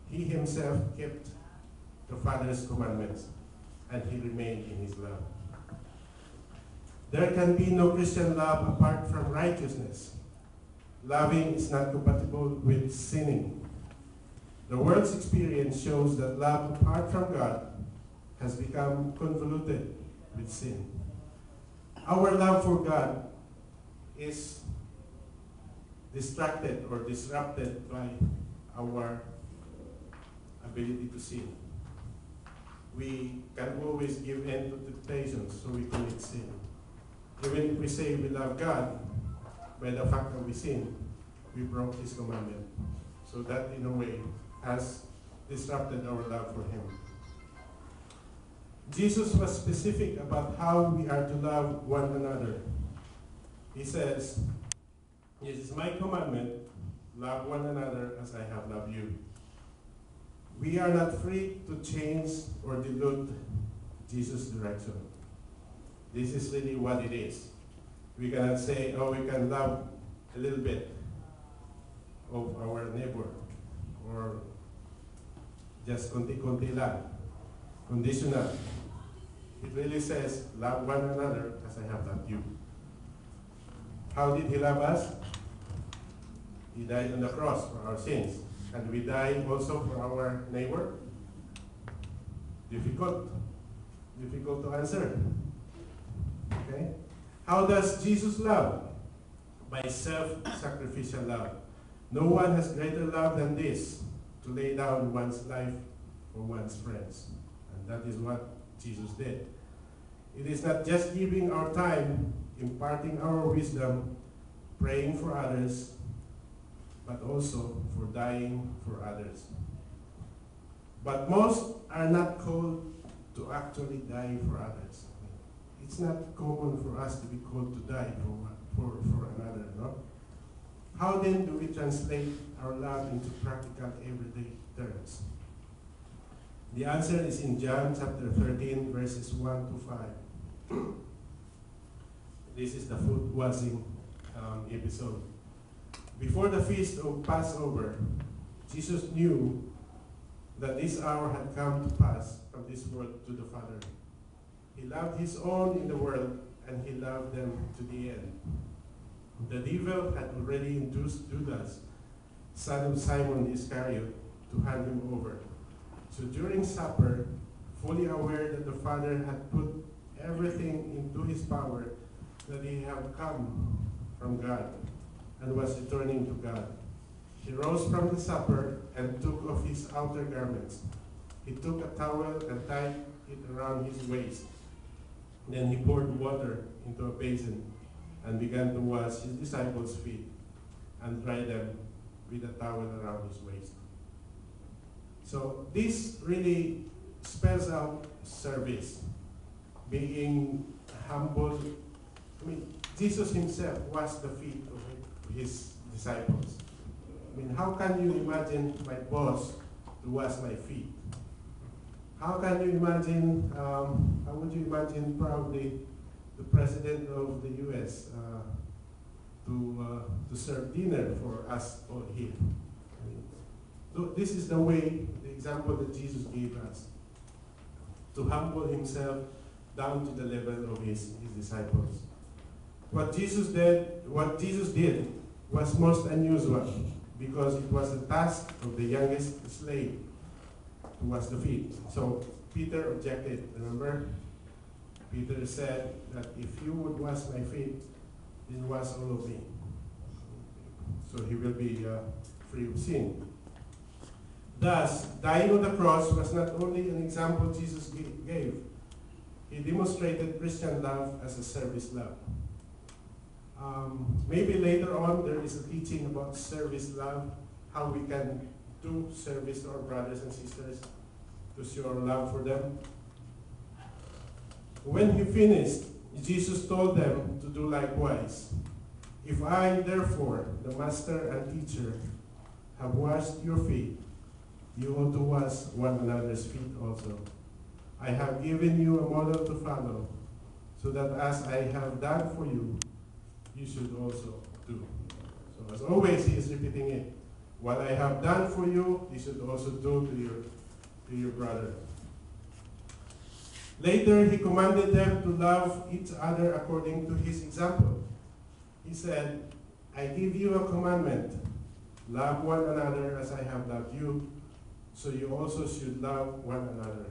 He himself kept the Father's commandments, and he remained in his love. There can be no Christian love apart from righteousness. Loving is not compatible with sinning. The world's experience shows that love apart from God has become convoluted with sin. Our love for God is distracted or disrupted by our ability to sin. We can always give in to temptations, so we commit sin. Even if we say we love God, by the fact that we sin, we broke his commandment. So that, in a way, has disrupted our love for him. Jesus was specific about how we are to love one another. He says, "This is my commandment, love one another as I have loved you." We are not free to change or dilute Jesus' direction. This is really what it is. We cannot say, oh, we can love a little bit of our neighbor, or just konti-konti lang, conditional. It really says, love one another as I have loved you. How did he love us? He died on the cross for our sins. And we die also for our neighbor? Difficult to answer. Okay? How does Jesus love? By self-sacrificial love. No one has greater love than this, to lay down one's life for one's friends. And that is what Jesus did. It is not just giving our time, imparting our wisdom, praying for others, but also for dying for others. But most are not called to actually die for others. It's not common for us to be called to die for another, no? How then do we translate our love into practical everyday terms? The answer is in John chapter 13, verses 1 to 5. This is the foot washing episode. Before the feast of Passover, Jesus knew that this hour had come to pass from this world to the Father. He loved his own in the world, and he loved them to the end. The devil had already induced Judas, son of Simon Iscariot, to hand him over. So during supper, fully aware that the Father had put everything into his power, that he had come from God and was returning to God, he rose from the supper and took off his outer garments. He took a towel and tied it around his waist. Then he poured water into a basin and began to wash his disciples' feet and dry them with a towel around his waist. So this really spells out service, being humble. I mean, Jesus himself washed the feet of his disciples. I mean, how can you imagine my boss to wash my feet? How can you imagine, how would you imagine probably the President of the U.S. To serve dinner for us all here? I mean, so this is the way, the example that Jesus gave us, to humble himself down to the level of his disciples. What Jesus did was most unusual, because it was the task of the youngest slave to wash the feet. So Peter objected, remember? Peter said that if you would wash my feet, then wash all of me. So he will be free of sin. Thus, dying on the cross was not only an example Jesus gave, he demonstrated Christian love as a service love. Maybe later on there is a teaching about service love, how we can do service to our brothers and sisters to show our love for them. When he finished, Jesus told them to do likewise. If I, therefore, the master and teacher, have washed your feet, you ought to wash one another's feet also. I have given you a model to follow, so that as I have done for you, you should also do. So as always, he is repeating it. What I have done for you, you should also do to your brother. Later, he commanded them to love each other according to his example. He said, I give you a commandment. Love one another as I have loved you, so you also should love one another.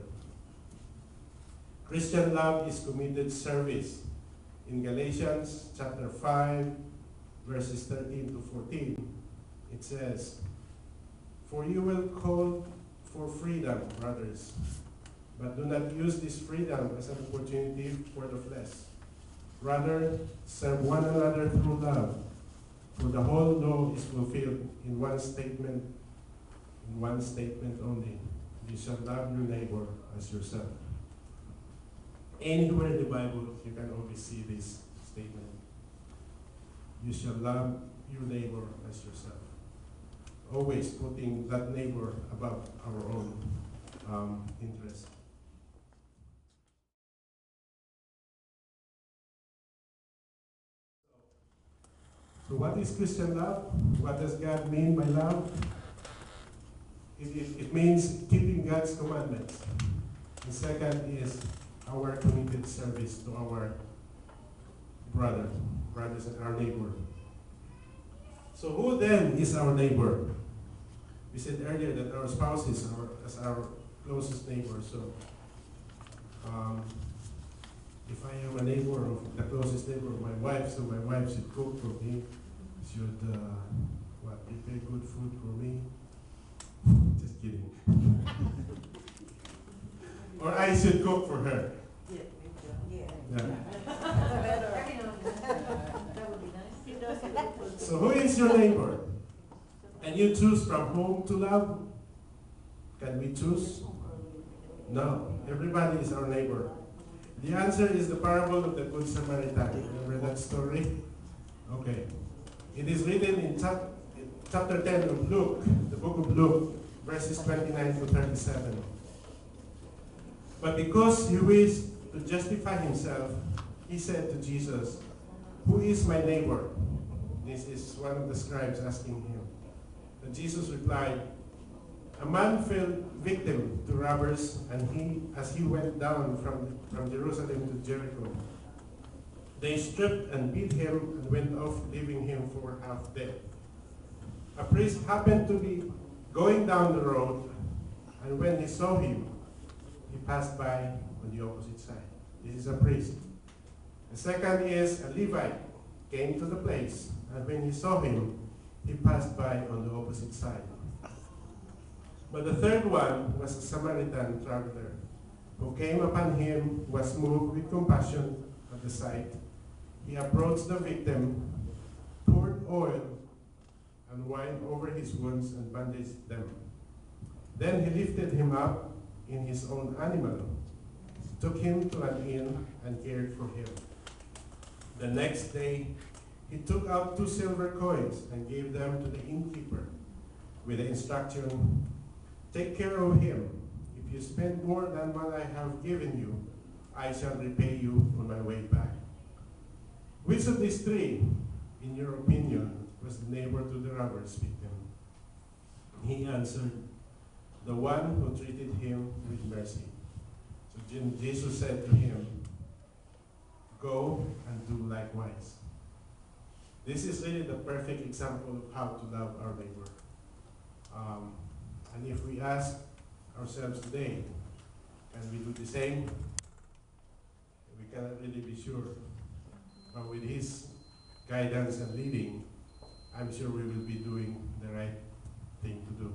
Christian love is committed service. In Galatians chapter 5, verses 13 to 14, it says, For you will call for freedom, brothers, but do not use this freedom as an opportunity for the flesh. Rather, serve one another through love. For the whole law is fulfilled in one statement only. You shall love your neighbor as yourself. Anywhere in the Bible, you can always see this statement. You shall love your neighbor as yourself. Always putting that neighbor above our own interest. So what is Christian love? What does God mean by love? It means keeping God's commandments. The second is our committed service to our brothers and our neighbor. So who then is our neighbor? We said earlier that our spouses are our closest neighbor. So if I am a neighbor of the closest neighbor of my wife, so my wife should cook for me, should prepare good food for me. Just kidding. Or I should cook for her. Yeah. So who is your neighbor? Can you choose from whom to love? Can we choose? No. Everybody is our neighbor. The answer is the parable of the Good Samaritan. Remember that story? Okay. It is written in chapter 10 of Luke, the book of Luke, verses 29 to 37. But because he wished to justify himself, he said to Jesus, Who is my neighbor? This is one of the scribes asking him. And Jesus replied, A man fell victim to robbers, and as he went down from Jerusalem to Jericho, they stripped and beat him and went off, leaving him for half dead. A priest happened to be going down the road, and when he saw him, he passed by on the opposite side. This is a priest. The second is a Levite, came to the place, and when he saw him, he passed by on the opposite side. But the third one was a Samaritan traveler, who came upon him, was moved with compassion at the sight. He approached the victim, poured oil and wine over his wounds and bandaged them. Then he lifted him up in his own animal, took him to an inn, and cared for him. The next day, he took out 2 silver coins and gave them to the innkeeper with the instruction, Take care of him. If you spend more than what I have given you, I shall repay you on my way back. Which of these three, in your opinion, was the neighbor to the robber's victim? He answered, the one who treated him with mercy. So Jesus said to him, Go and do likewise. This is really the perfect example of how to love our neighbor. And if we ask ourselves today, can we do the same? We cannot really be sure. But with his guidance and leading, I'm sure we will be doing the right thing to do.